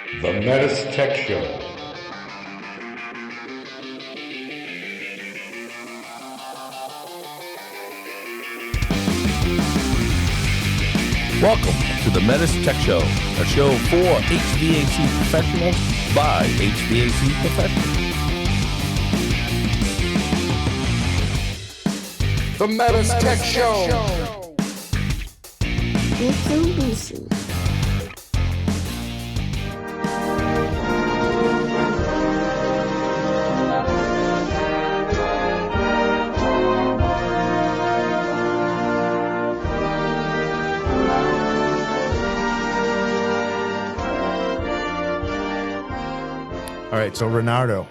The METUS Tech Show. Welcome to the METUS Tech Show, a show for HVAC professionals by HVAC professionals. The METUS Tech Show. Mitsubishi. All right, so Renardo,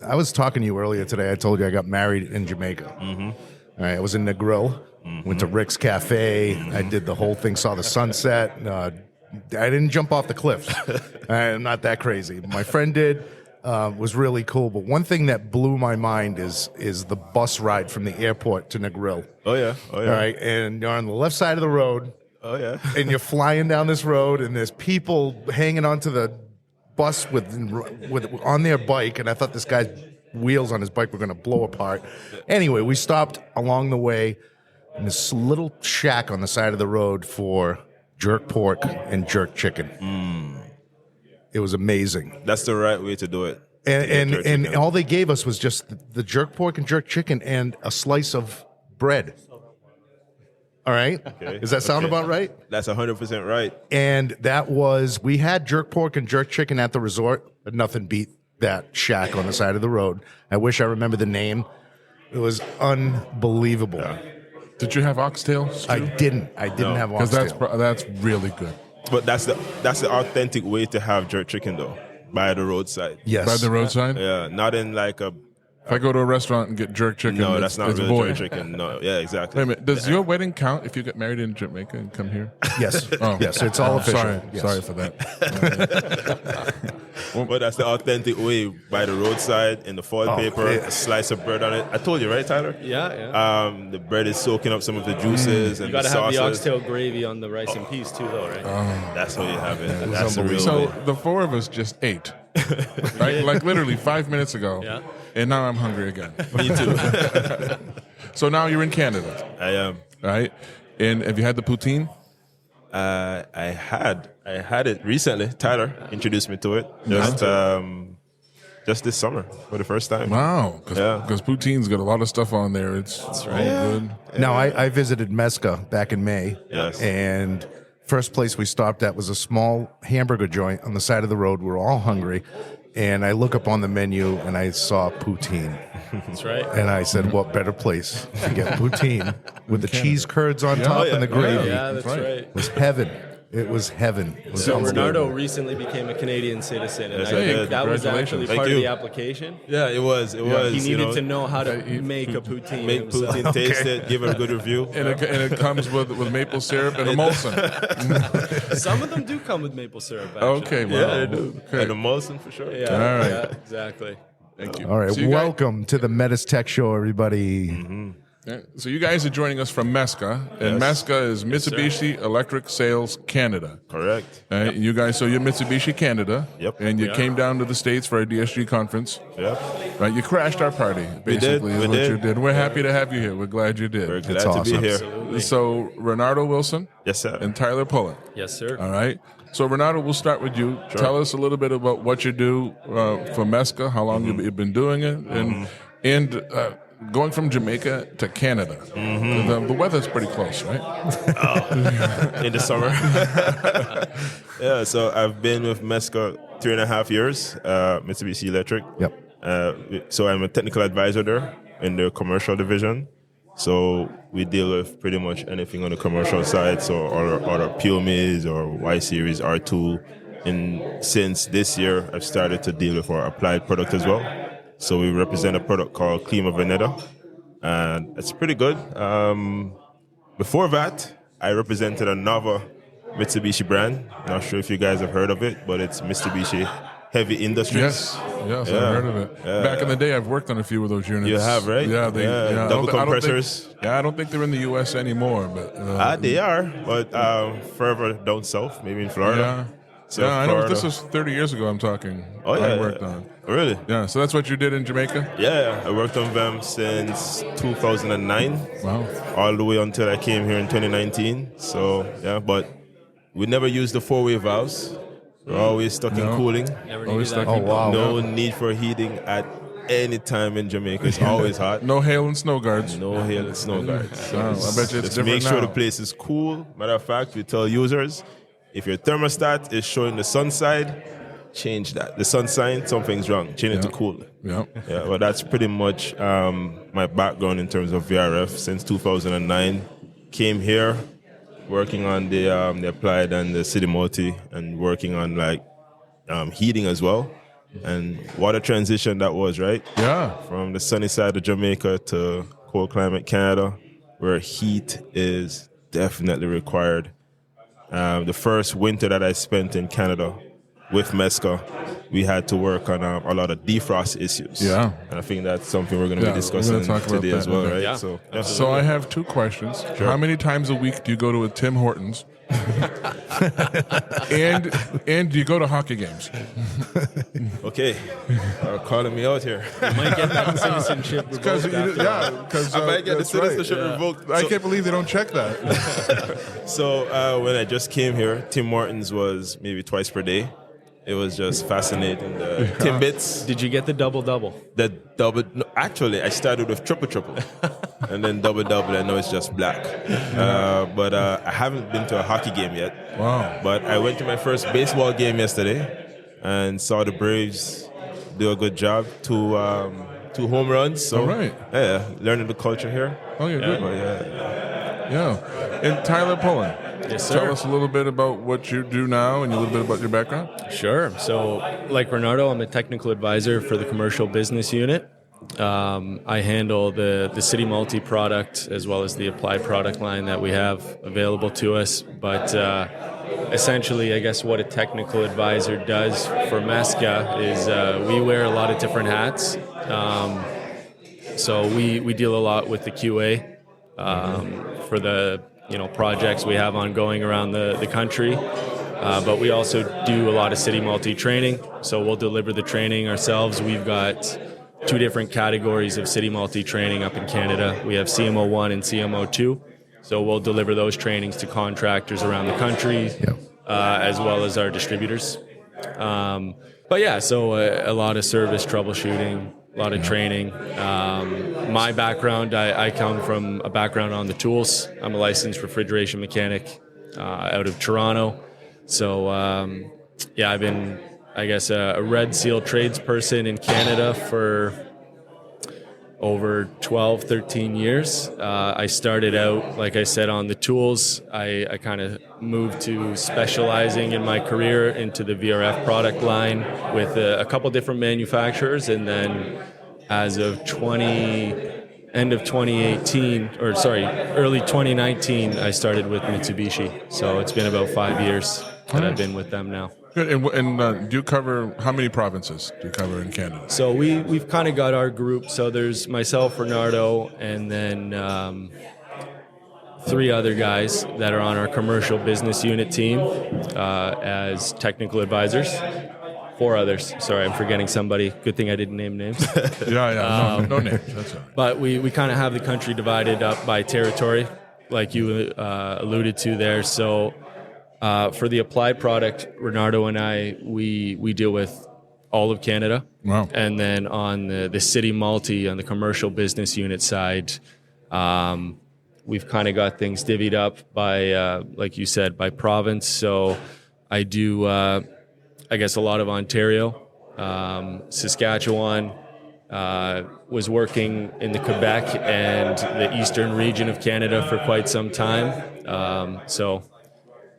I was talking to you earlier today. I told you I got married in Jamaica. All right, I was in the grill, went to Rick's Cafe. I did the whole thing, saw the sunset. I didn't jump off the cliff. I'm not that crazy. My friend did. Was really cool. But one thing that blew my mind is the bus ride from the airport to Negril. Oh yeah. All right, and you're on the left side of the road. Oh yeah. And you're flying down this road, and there's people hanging onto the bus with on their bike, and I thought this guy's wheels on his bike were going to blow apart. Anyway, we stopped along the way in this little shack on the side of the road for jerk pork and jerk chicken. It was amazing. That's the right way to do it. And all they gave us was just the jerk pork and jerk chicken and a slice of bread. All right? Okay. Does that sound about right? That's 100% right. And we had jerk pork and jerk chicken at the resort, but nothing beat that shack on the side of the road. I wish I remember the name. It was unbelievable. Yeah. Did you have oxtails too? I didn't have oxtail. Because that's really good. But that's the authentic way to have jerk chicken though, by the roadside. Yes. By the roadside? Yeah, not in like a. If I go to a restaurant and get jerk chicken, No, that's not it's really void. jerk chicken. No, yeah, exactly. Wait a minute. Does your wedding count if you get married in Jamaica and come here? Yes. Oh. Yes, it's all official. Sorry, Yes. sorry for that. But that's the authentic way, by the roadside in the foil paper, yeah. a slice of bread on it. I told you, right, Tyler? Yeah. The bread is soaking up some of the juices and You got the to have sauces. the oxtail gravy on the rice and peas too, though, right? That's how you have it. That's the real So way. the four of us just ate, right? Like literally 5 minutes ago. Yeah. And now I'm hungry again. Me too. So now you're in Canada, I am. right? And have you had the poutine? I had it recently. Tyler introduced me to it just this summer for the first time. Wow. Yeah. Because poutine's got a lot of stuff on there. It's all good. Now, I visited MESCA back in May. Yes. And first place we stopped at was a small hamburger joint on the side of the road. We were all hungry. And I look up on the menu, and I saw poutine. That's right. And I said, what better place to get poutine with the cheese curds on top and the gravy. Yeah, that's right. It was heaven. It was heaven. It was So unbelievable. Renardo recently became a Canadian citizen, and Yes, I I think did. that was actually Thank part you. of the application. Yeah, it was. It was. He you needed know, to know how to make a poutine. make himself. poutine, taste it, give it a good review. And it comes with maple syrup and emulsion. Some of them do come with maple syrup. Actually. Okay, well. Yeah, they do. Okay. And emulsion for sure. Yeah, All right. yeah, exactly. Thank you. All right, So you guys- welcome to the METUS Tech Show, everybody. Yeah, so you guys are joining us from MESCA, and Yes. MESCA is Mitsubishi Electric Sales Canada. Correct. Right? You guys, so you're Mitsubishi Canada. Yep. And you came down to the States for a DSG conference. Yep. Right? You crashed our party, basically, We is what did. you did. We're happy to have you here. We're glad you did. We're glad That's to awesome. be here. So Renardo Wilson Yes, sir. and Tyler Pullen. Yes, sir. All right. So Renardo, we'll start with you. Tell us a little bit about what you do for MESCA, how long you've been doing it, and going from Jamaica to Canada. The weather's pretty close, right? In the summer. Yeah, so I've been with MESCA 3.5 years, Mitsubishi Electric. Yep. So I'm a technical advisor there in the commercial division. So we deal with pretty much anything on the commercial side. So our POMs or Y Series, R2. And since this year, I've started to deal with our applied product as well. So we represent a product called Clima Veneta, and it's pretty good. Before that, I represented another Mitsubishi brand. Not sure if you guys have heard of it, but it's Mitsubishi Heavy Industries. Yes, I've heard of it. Back in the day, I've worked on a few of those units. You have, right? Yeah, Double compressors. I don't think they're in the U.S. anymore, but They are, but further down south, maybe in Florida. So Yeah, I know. Florida. This was 30 years ago. I'm talking. Oh yeah, I worked on. Really? Yeah, so that's what you did in Jamaica. Yeah, I worked on them since 2009, Wow. all the way until I came here in 2019. So yeah, but we never used the 4-way valves. We're always stuck in cooling. Never Always needed that. stuck. Oh, wow. No need for heating at any time in Jamaica. It's always hot. No hail and snow guards. No hail and snow guards. So Wow, I bet you it's just different make sure now. the place is cool. Matter of fact, we tell users, if your thermostat is showing the sun side, change that. The sun sign, something's wrong. Change it to cool. Yeah. Yeah, well, that's pretty much my background in terms of VRF since 2009. Came here working on the applied and the city multi and working on like heating as well. And what a transition that was, right? Yeah. From the sunny side of Jamaica to cold climate Canada, where heat is definitely required. The first winter that I spent in Canada with MESCA, we had to work on a lot of defrost issues. Yeah. And I think that's something we're going to Yeah, be we're discussing gonna talk about today that. as well, Okay. right? Yeah. So, So I have two questions. How many times a week do you go to a Tim Hortons? and do you go to hockey games? okay, you're calling me out here. Might get that citizenship Because revoked after because I might get the citizenship revoked. I So- can't believe they don't check that. So when I just came here, Tim Hortons was maybe twice per day. It was just fascinating. The Timbits, Did you get the double-double? the double. No, actually, I started with triple, and then double. I know it's just black. But I haven't been to a hockey game yet. Wow. But I went to my first baseball game yesterday, and saw the Braves do a good job. Two home runs. So All right. yeah, learning the culture here. Oh, you're good. But yeah. Yeah. And Tyler Pullen. Yes, Tell sir. us a little bit about what you do now and a little bit about your background. Sure. So, like Renardo, I'm a technical advisor for the commercial business unit. I handle the City Multi product as well as the applied product line that we have available to us. But essentially, I guess what a technical advisor does for MESCA is we wear a lot of different hats. So we deal a lot with the QA for the projects we have ongoing around the country. But we also do a lot of City Multi training. So we'll deliver the training ourselves. We've got two different categories of City Multi training up in Canada. We have CMO1 and CMO2. So we'll deliver those trainings to contractors around the country, as well as our distributors. But yeah, so a lot of service troubleshooting, a lot of training. My background, I come from a background on the tools. I'm a licensed refrigeration mechanic out of Toronto. So I've been, I guess, a Red Seal tradesperson in Canada for over 12, 13 years. I started out, like I said, on the tools. I kind of moved to specializing in my career into the VRF product line with a couple different manufacturers. And then as of early 2019, I started with Mitsubishi. So it's been about 5 years that I've been with them now. Good. And do you cover, how many provinces do you cover in Canada? So we've kind of got our group. So there's myself, Renardo, and then three other guys that are on our commercial business unit team as technical advisors. Four others. Sorry, I'm forgetting somebody. Good thing I didn't name names. No names. That's all right. But we kind of have the country divided up by territory, like you alluded to there. So for the applied product, Renardo and I, we deal with all of Canada. Wow. And then on the City Multi, on the commercial business unit side, we've kind of got things divvied up by, like you said, by province. So I do, I guess, a lot of Ontario, Saskatchewan, was working in the Quebec and the eastern region of Canada for quite some time. So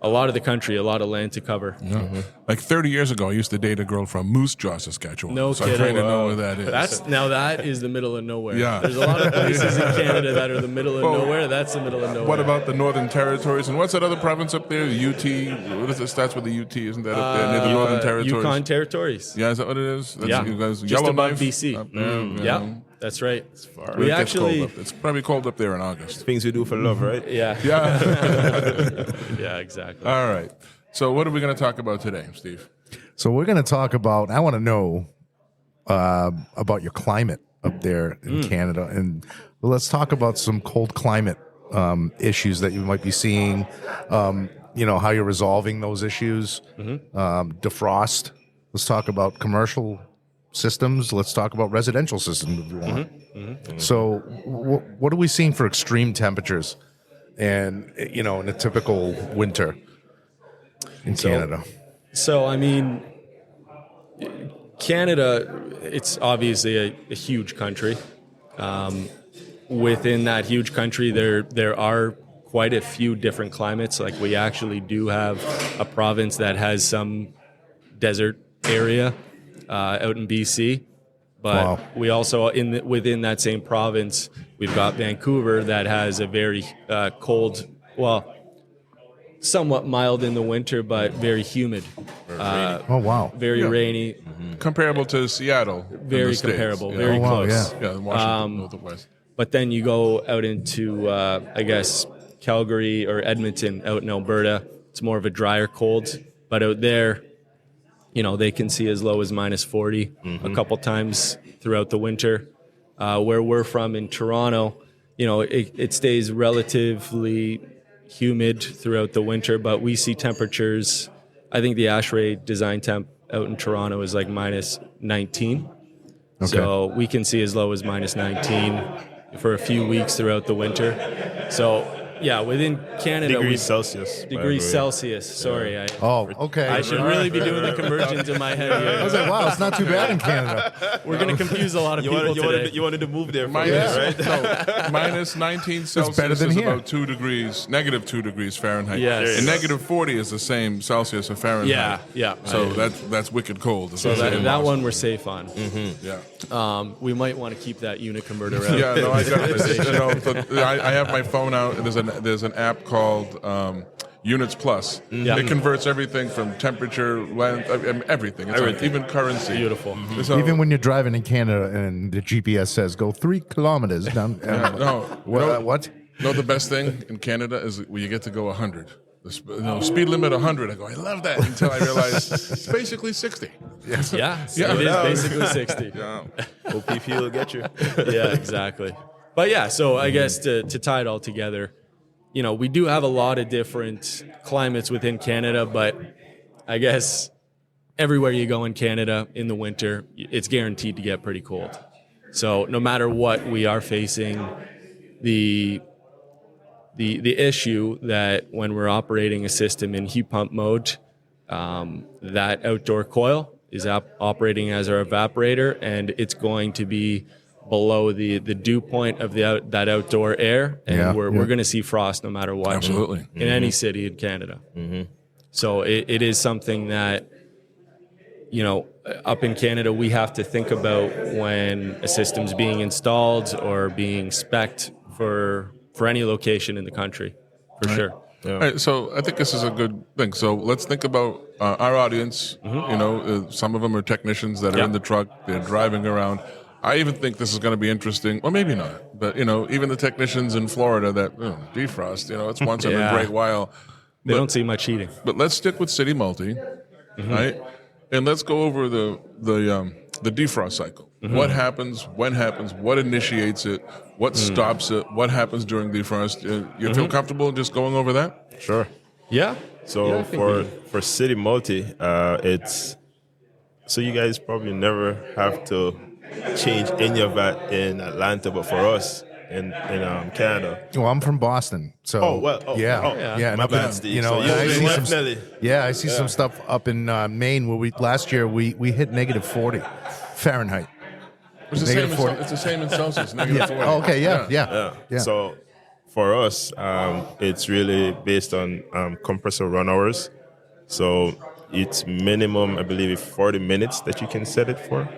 a lot of the country, a lot of land to cover. Yeah. Like 30 years ago, I used to date a girl from Moose Jaw, Saskatchewan. No so kidding. I kind of know where that is. That is the middle of nowhere. Yeah. There's a lot of places in Canada that are the middle of nowhere. That's the middle of nowhere. What about the Northern Territories? And what's that other province up there? The UT? What is it? Starts with the UT, isn't that up there near the Northern Territories? Yukon Territories. Yeah, is that what it is? That's, Yeah. you guys, Just Yellowknife above BC. up there, Yeah, that's right. It We gets actually, cold up. It's probably cold up there in August. Things we do for love, right? yeah, Yeah. yeah, exactly. All right. So what are we going to talk about today, Steve? So we're going to talk about. I want to know about your climate up there in Canada, and let's talk about some cold climate issues that you might be seeing. How you're resolving those issues. Defrost. Let's talk about commercial systems. Let's talk about residential systems if you want. So, what are we seeing for extreme temperatures, and in a typical winter in Canada? So, I mean, Canada, it's obviously a huge country. Within that huge country, there are quite a few different climates. Like we actually do have a province that has some desert area out in BC, but we also within that same province, we've got Vancouver that has a very cold, somewhat mild in the winter, but very humid. Very rainy. Comparable to Seattle. Very comparable. Very close. Yeah, Washington, Northwest. But then you go out into, I guess, Calgary or Edmonton out in Alberta. It's more of a drier cold. But out there, they can see as low as minus 40 a couple times throughout the winter. Where we're from in Toronto, it stays relatively humid throughout the winter, but we see temperatures. I think the ASHRAE design temp out in Toronto is like minus 19. Okay. So we can see as low as minus 19 for a few weeks throughout the winter. So yeah, within Canada, degrees Celsius. Degrees Celsius. Sorry. Okay. I should really be doing the conversions in my head here. I was like, wow, it's not too bad in Canada. We're going to confuse a lot of people today. You wanted to move there, minus 19 Celsius better than is here. about 2 degrees, negative 2 degrees Fahrenheit. Yes. And negative 40 is the same Celsius or Fahrenheit. Yeah. So that's wicked cold. So that one we're safe on. Yeah. We might want to keep that unit converter out. Yeah, no, I got it. I have my phone out. There's an app called Units Plus. It converts everything from temperature, length, everything. It's even currency. Beautiful. So, Even when you're driving in Canada and the GPS says go 3 kilometers down. What? No, the best thing in Canada is when you get to go 100. Speed limit 100. I go, I love that, until I realize it's basically 60. It is basically 60. Yeah. OPP will get you. Yeah, exactly. But yeah, so I guess to tie it all together, we do have a lot of different climates within Canada, but I guess everywhere you go in Canada in the winter, it's guaranteed to get pretty cold. So no matter what, we are facing the issue that when we're operating a system in heat pump mode, that outdoor coil is operating as our evaporator, and it's going to be below the dew point of that outdoor air, and we're going to see frost no matter what. Absolutely. In any city in Canada. So it is something that, up in Canada, we have to think about when a system's being installed or being spec'd for any location in the country, for sure. Yeah. All right, so I think this is a good thing. So let's think about our audience. Some of them are technicians that are in the truck. They're driving around. I even think this is going to be interesting, or maybe not. But, even the technicians in Florida that defrost, it's once in a great while. They don't see much heating. But let's stick with City Multi, right? And let's go over the defrost cycle. What happens, when happens, what initiates it, what stops it, what happens during defrost. You feel comfortable just going over that? Sure. Yeah. So for City Multi, it's so you guys probably never have to change any of that in Atlanta, but for us in Canada. Well, I'm from Boston, so and my up bad, in, Steve. I see some stuff up in Maine where last year we hit negative 40 Fahrenheit. It's the same in Celsius, negative 40. Oh, okay, yeah. So for us, it's really based on compressor run hours. So it's minimum, I believe, 40 minutes that you can set it for.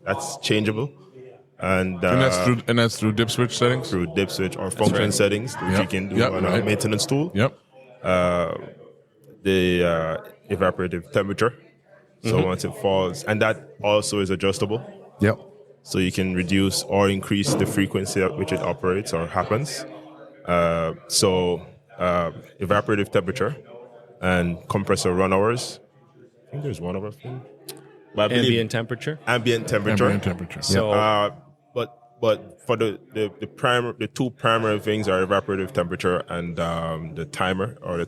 That's changeable. And that's through dip switch settings? Through dip switch or function settings, which you can do on a maintenance tool. Yep. The evaporative temperature. So once it falls, and that also is adjustable. Yep. So you can reduce or increase the frequency at which it operates or happens. Evaporative temperature. and compressor run hours. I think there's one other thing. But I believe Ambient temperature. ambient temperature. Ambient temperature. So But for the two primary things are evaporative temperature and the timer or the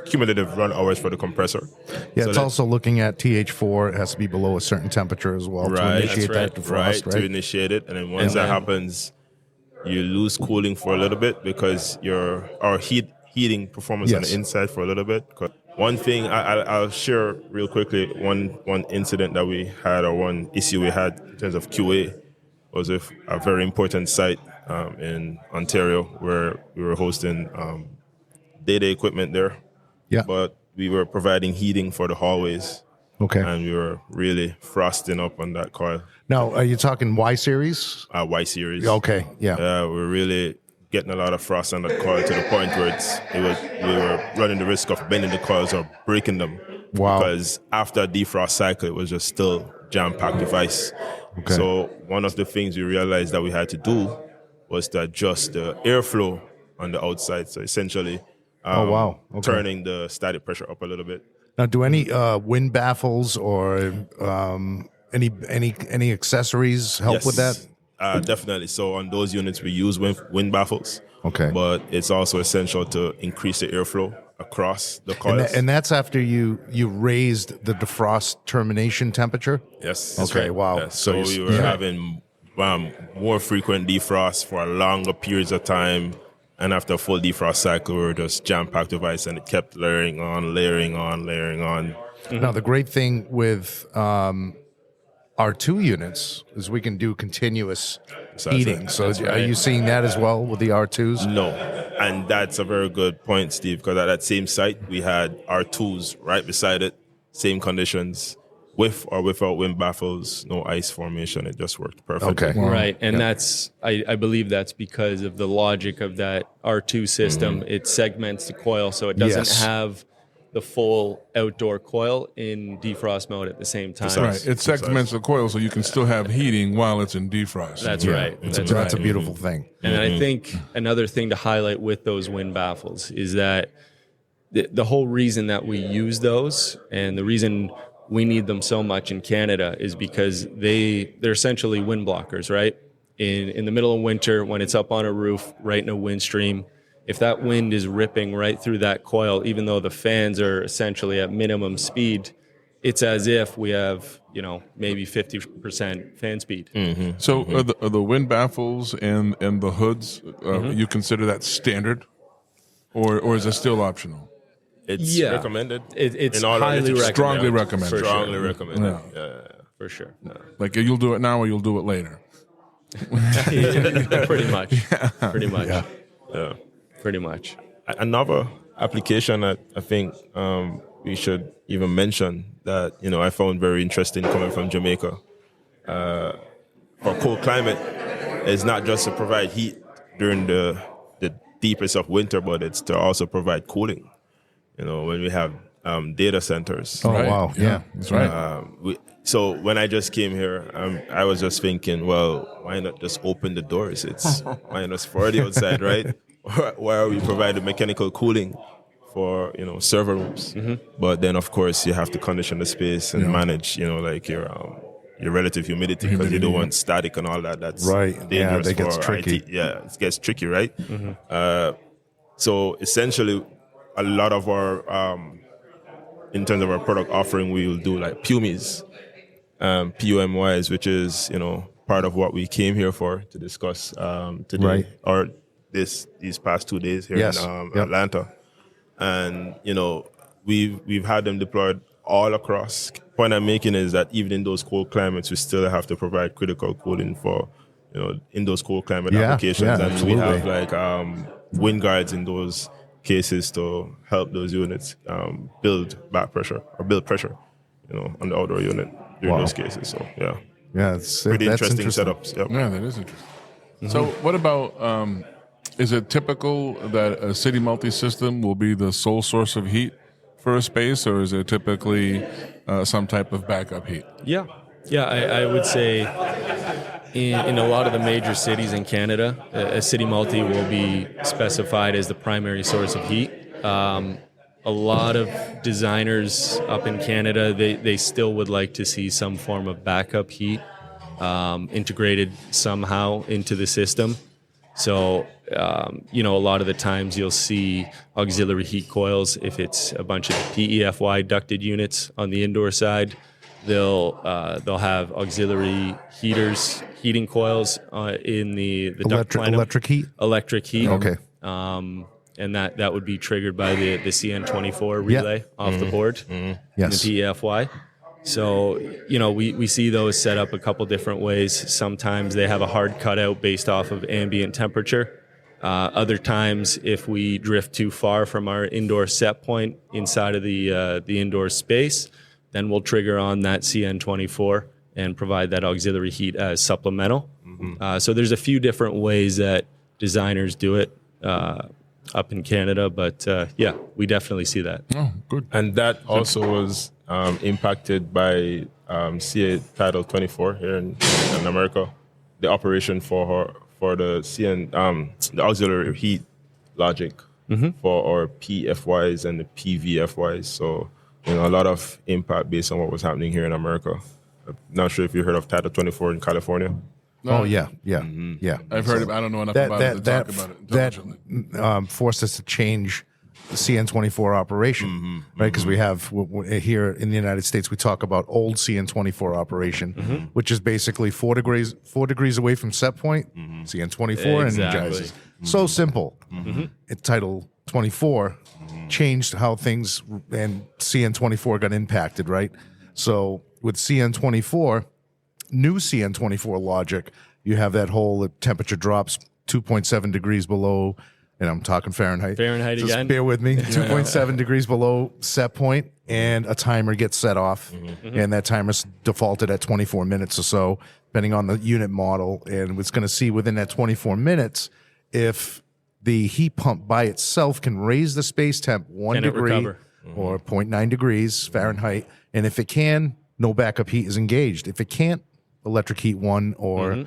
cumulative run hours for the compressor. Yeah, So it's also looking at TH4. It has to be below a certain temperature as well to Right, initiate that's that defrost, right? to initiate it, and then once And that then- happens, you lose cooling for a little bit because our heating performance on Yes. the inside for a little bit. 'Cause one thing I'll share real quickly, one incident that we had or one issue we had in terms of QA was with a very important site in Ontario where we were hosting data equipment there. Yeah. But we were providing heating for the hallways, Okay. and we were really frosting up on that coil. Now, are you talking Y series? Y series. Okay. Yeah. We're really getting a lot of frost on that coil to the point where we were running the risk of bending the coils or breaking them. Wow. Because after a defrost cycle, it was just still jam-packed with ice. Okay. So one of the things we realized that we had to do was to adjust the airflow on the outside. So essentially, Oh, wow. Okay. turning the static pressure up a little bit. Now, do any wind baffles or any accessories help with that? Definitely. So on those units, we use wind baffles. Okay. But it's also essential to increase the airflow across the And, coils. and that's after you raised the defrost termination temperature? Yes. That's Okay, right. wow. Yes. So So we were having more frequent defrost for longer periods of time. And after a full defrost cycle, we were just jam-packed with ice, and it kept layering on. Now, the great thing with R2 units is we can do continuous heating. So are you seeing that as well with the R2s? No. And that's a very good point, Steve, because at that same site, we had R2s right beside it, same conditions, with or without wind baffles, no ice formation. It just worked perfectly. Okay. Right, and that's I believe that's because of the logic of that R2 system. It segments the coil, so it doesn't Yes. have the full outdoor coil in defrost mode at the same time. Right. It segments the coil so you can still have heating while it's in defrost. That's right. That's That's right. a beautiful thing. And I think another thing to highlight with those wind baffles is that the whole reason that we use those and the reason we need them so much in Canada is because they're essentially wind blockers, right? In the middle of winter, when it's up on a roof, right in a wind stream, if that wind is ripping right through that coil, even though the fans are essentially at minimum speed, it's as if we have, maybe 50% fan speed. So are the wind baffles and the hoods, you consider that standard? Or is it still optional? It's Yeah. recommended. It's in all highly reality. recommended. Strongly recommended. Strongly recommended. Yeah. For sure. Like you'll do it now or you'll do it later. Pretty much. Pretty much. Yeah. Pretty much. Another application that I think we should even mention that I found very interesting coming from Jamaica for cold climate is not just to provide heat during the deepest of winter, but it's to also provide cooling. When we have data centers. Oh, Right. wow. Yeah. That's right. So when I just came here, I was just thinking, well, why not just open the doors? It's -40 outside, right? Why are we providing mechanical cooling for server rooms? But then, of course, you have to condition the space and manage, like your relative humidity because you don't want static and all that. That's Right. Yeah, dangerous that gets for tricky. IT. Yeah, it gets tricky, right? So essentially, a lot of our in terms of our product offering, we will do like PUMIs, PUMYs, which is part of what we came here for to discuss today Right. or these past 2 days here Yes. in Yep. Atlanta, and we've had them deployed all across. Point I'm making is that even in those cold climates, we still have to provide critical cooling for in those cold climate Yeah, applications, yeah, and absolutely. we have like wind guards in those cases to help those units build back pressure or build pressure, on the outdoor unit during Wow. those cases. So yeah, Yeah. It's pretty that's interesting setups. Yep. Yeah, that is interesting. So what about, is it typical that a city multi-system will be the sole source of heat for a space, or is it typically some type of backup heat? Yeah. I would say in a lot of the major cities in Canada, a city multi will be specified as the primary source of heat. a lot of designers up in Canada, they still would like to see some form of backup heat integrated somehow into the system. So, a lot of the times you'll see auxiliary heat coils. If it's a bunch of PEFY ducted units on the indoor side, they'll have auxiliary heating coils in the duct plenum. Electric heat. Okay. And that would be triggered by the CN24 relay off the board, Yes. the PEFY. So, we see those set up a couple different ways. Sometimes they have a hard cutout based off of ambient temperature. Other times, if we drift too far from our indoor set point inside of the indoor space, then we'll trigger on that CN24 and provide that auxiliary heat as supplemental. So there's a few different ways that designers do it up in Canada, but we definitely see that. Oh, good. And that also was impacted by CA Title 24 here in America. The operation for the CN, the auxiliary heat logic for our PFYs and the PVFYs. So, a lot of impact based on what was happening here in America. I'm not sure if you heard of Title 24 in California. Oh yeah. I've heard of. I don't know enough about it to talk about it intelligently. That forced us to change the CN24 operation, right? Because we have here in the United States, we talk about old CN24 operation, which is basically 4 degrees away from set point. CN24 energizes. So simple. Title 24 changed how things and CN24 got impacted, right? So with CN24. New CN24 logic, you have that whole temperature drops 2.7 degrees below, and I'm talking Fahrenheit. Fahrenheit Just again. bear with me. 2.7 degrees below set point, and a timer gets set off, and that timer's defaulted at 24 minutes or so, depending on the unit model, and it's going to see within that 24 minutes if the heat pump by itself can raise the space temp 1 degree or 0.9 degrees Fahrenheit, and if it can, no backup heat is engaged. If it can't, electric heat 1 or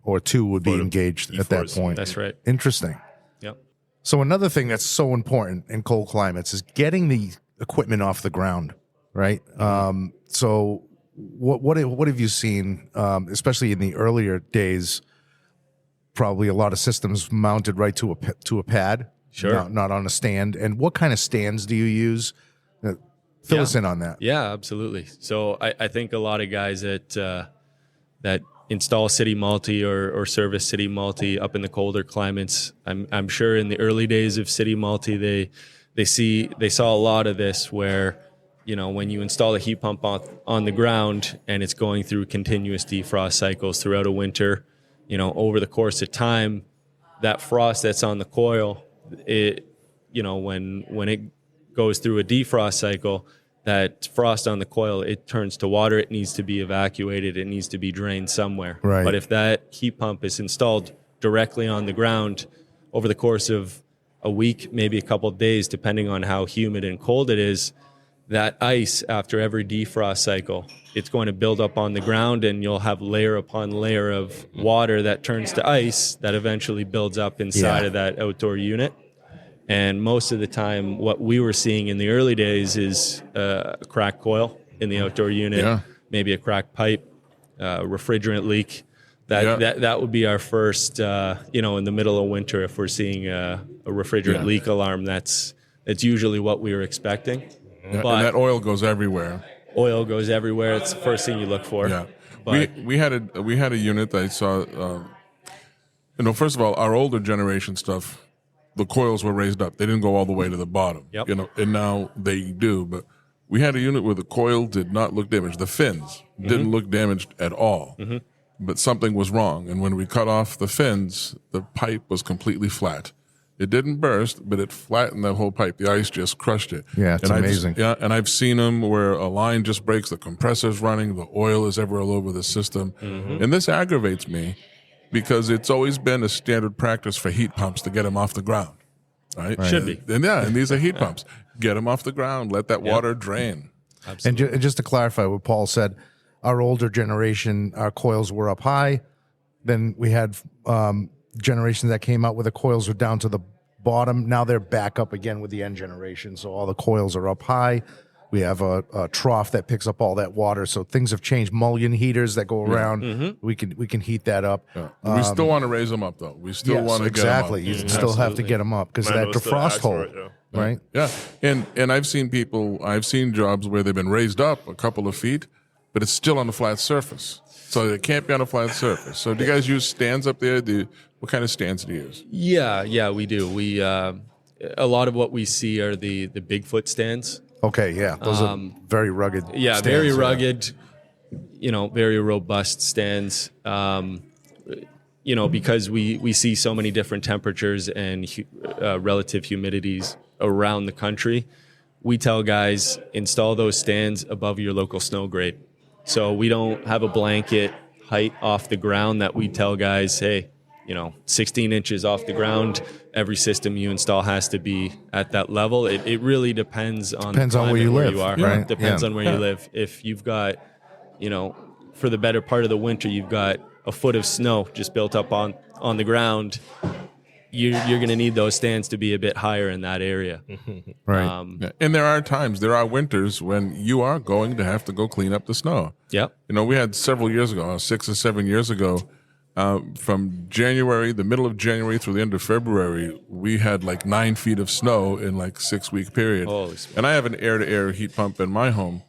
or 2 would be engaged at that point. That's right. Interesting. Yep. So another thing that's so important in cold climates is getting the equipment off the ground, right? So what have you seen, especially in the earlier days? Probably a lot of systems mounted right to a pad, not on a stand. And what kind of stands do you use? Fill us in on that. Yeah, absolutely. So I think a lot of guys that install City Multi or service City Multi up in the colder climates, I'm sure in the early days of City Multi they saw a lot of this where, when you install a heat pump on the ground and it's going through continuous defrost cycles throughout a winter, over the course of time, that frost that's on the coil, when it goes through a defrost cycle, that frost on the coil, it turns to water. It needs to be evacuated. It needs to be drained somewhere. Right. But if that heat pump is installed directly on the ground over the course of a week, maybe a couple of days, depending on how humid and cold it is, that ice after every defrost cycle, it's going to build up on the ground, and you'll have layer upon layer of water that turns to ice that eventually builds up inside of that outdoor unit. And most of the time, what we were seeing in the early days is a cracked coil in the outdoor unit, maybe a cracked pipe, refrigerant leak. That would be our first, in the middle of winter, if we're seeing a refrigerant leak alarm, that's usually what we were expecting. Yeah, but and that oil goes everywhere. Oil goes everywhere. It's the first thing you look for. Yeah, but we had a unit that I saw. First of all, our older generation stuff, the coils were raised up. They didn't go all the way to the bottom. Yep. And now they do. But we had a unit where the coil did not look damaged. The fins didn't look damaged at all. But something was wrong. And when we cut off the fins, the pipe was completely flat. It didn't burst, but it flattened the whole pipe. The ice just crushed it. Yeah, it's amazing. And I've seen them where a line just breaks, the compressor's running, the oil is ever all over the system. And this aggravates me because it's always been a standard practice for heat pumps to get them off the ground. Right? Should be. And these are heat pumps. Get them off the ground. Let that water drain. Absolutely. And just to clarify what Paul said, our older generation, our coils were up high. Then we had generations that came out where the coils were down to the bottom. Now they're back up again with the end generation. So all the coils are up high. We have a trough that picks up all that water. So things have changed. Mullion heaters that go around. We can heat that up. We still want to raise them up, though. We still want to exactly. get them up. You still have to get them up because that defrost hole, right? Yeah, and I've seen jobs where they've been raised up a couple of feet, but it's still on a flat surface. So it can't be on a flat surface. So do you guys use stands up there? What kind of stands do you use? Yeah, we do. We a lot of what we see are the Bigfoot stands. Okay, yeah, those are very rugged. Yeah, stands, very rugged. Very robust stands. Because we see so many different temperatures and relative humidities around the country, we tell guys install those stands above your local snow grade. So we don't have a blanket height off the ground that we tell guys, hey, 16 inches off the ground, every system you install has to be at that level. It really depends on where you live, are. right? Depends on where you live. If you've got, for the better part of the winter, you've got a foot of snow just built up on the ground, you're going to need those stands to be a bit higher in that area. Right. And there are winters when you are going to have to go clean up the snow. Yep. We had several years ago, 6 or 7 years ago, from the middle of January through the end of February, we had like 9 feet of snow in like 6-week period. Holy smokes. And I have an air-to-air heat pump in my home,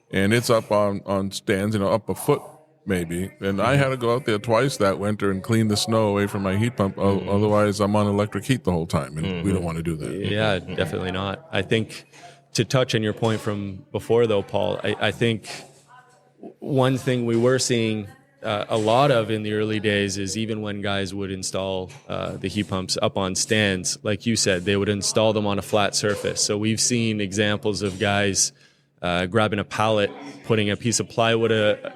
and it's up on stands, up a foot maybe. And I had to go out there twice that winter and clean the snow away from my heat pump. Otherwise, I'm on electric heat the whole time, and we don't want to do that. Yeah, definitely not. I think to touch on your point from before, though, Paul, I think one thing we were seeing a lot of in the early days is even when guys would install the heat pumps up on stands, like you said, they would install them on a flat surface. So we've seen examples of guys grabbing a pallet, putting a piece of plywood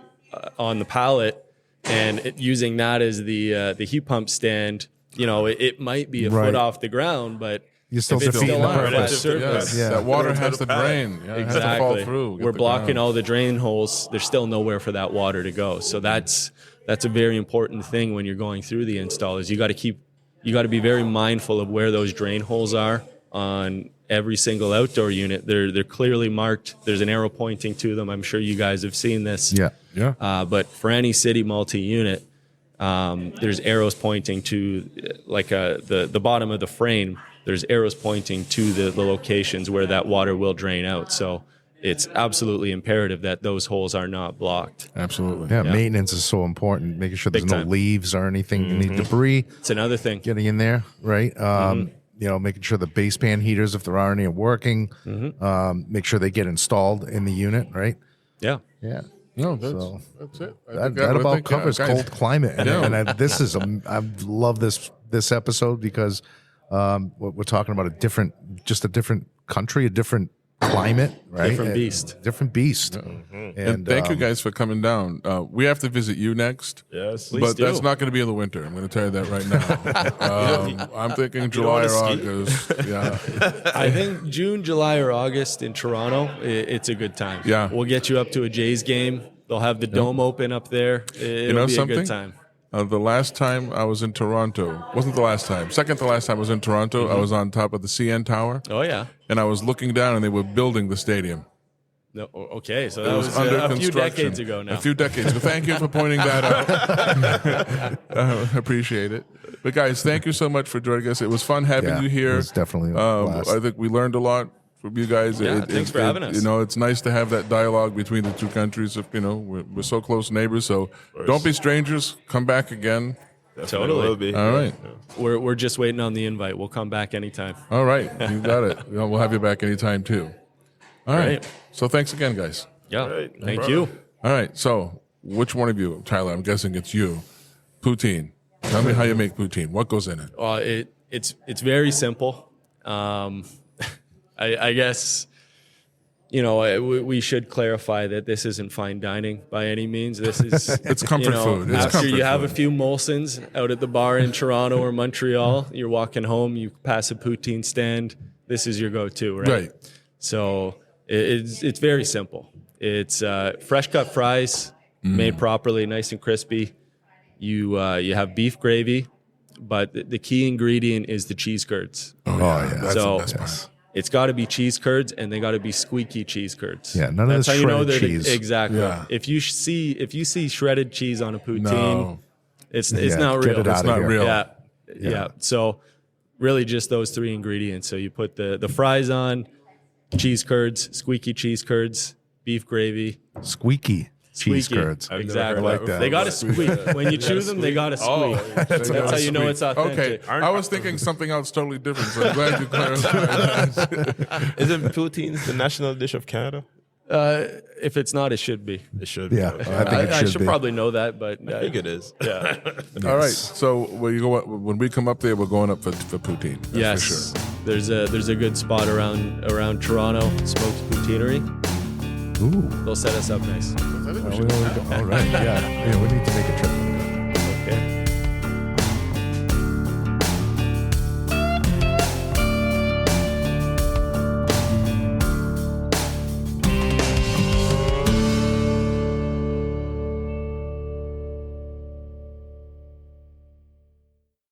on the pallet, and using that as the heat pump stand. It might be a foot off the ground, but you still if it's still on a flat purpose. surface, That water has to drain. Yeah, it has to fall exactly. through. We're blocking all the drain holes. There's still nowhere for that water to go. So that's a very important thing when you're going through the install. Is you got to be very mindful of where those drain holes are on every single outdoor unit. They're clearly marked. There's an arrow pointing to them. I'm sure you guys have seen this. Yeah. But for any city multi-unit, there's arrows pointing to the bottom of the frame. There's arrows pointing to the locations where that water will drain out. So it's absolutely imperative that those holes are not blocked. Absolutely. Yeah, maintenance is so important. Making sure there's Big no time. leaves or anything, any debris It's another thing. getting in there, right? Making sure the base pan heaters, if there are any, are working. Make sure they get installed in the unit, right? Yeah. Yeah. No, that's it. That about covers cold climate, and I love this episode because we're talking about a different country, a different climate, right? Different beast. Different beast. And thank you guys for coming down. We have to visit you next. Yes. But that's not going to be in the winter. I'm going to tell you that right now. I'm thinking July or August. Yeah. I think June, July, or August in Toronto, it's a good time. Yeah. We'll get you up to a Jays game. They'll have the dome open up there. It'll be something? a good time. The last time I was in Toronto, wasn't the last time. Second to last time I was in Toronto, I was on top of the CN Tower. Oh, yeah. And I was looking down, and they were building the stadium. No, okay, so It that was under a few construction. decades ago now. A few decades. But thank you for pointing that out. I appreciate it. But guys, thank you so much for joining us. It was fun having you here. It's definitely a blast. I think we learned a lot from you guys. Yeah, thanks for having us. It's nice to have that dialogue between the two countries. We're so close neighbors. So don't be strangers. Come back again. Totally. Will be. All right. We're just waiting on the invite. We'll come back anytime. All right. You got it. We'll have you back anytime too. All right. Great. So thanks again, guys. Yeah, Right, no thank problem. you. All right. So which one of you, Tyler? I'm guessing it's you. Poutine. Tell me how you make poutine. What goes in it? It's very simple. I guess we should clarify that this isn't fine dining by any means. This is It's comfort food. It's after comfort you have food. a few Molsons out at the bar in Toronto or Montreal, you're walking home, you pass a poutine stand. This is your go-to, right? Right. So it's very simple. It's fresh cut fries made properly, nice and crispy. You have beef gravy, But the key ingredient is the cheese curds. Oh, yeah. That's So- the best part. It's got to be cheese curds, and they got to be squeaky cheese curds. Yeah, none of That's this how you know shredded they're cheese. exactly. Yeah. If you see shredded cheese on a poutine, No. it's Yeah, not get real. it out It's of not here. real. Yeah. So really just those three ingredients. So you put the fries on, cheese curds, squeaky cheese curds, beef gravy. Squeaky cheese Squeaky. curds. Exactly. I like that. They got to squeak. When you chew them, they got to squeak. That's how you know it's Okay, authentic. I was thinking something else totally different. So I'm glad you clarified. Isn't poutines the national dish of Canada? If it's not, it should be. It should Yeah, be. I think it I should should be. probably know that, but I think it is. yeah. All right. So when we come up there, we're going up for poutine. That's Yes, for sure. there's a good spot around Toronto, Smoked Poutineery. Ooh. They'll set us up nice. All right. Yeah. We need to make a trip.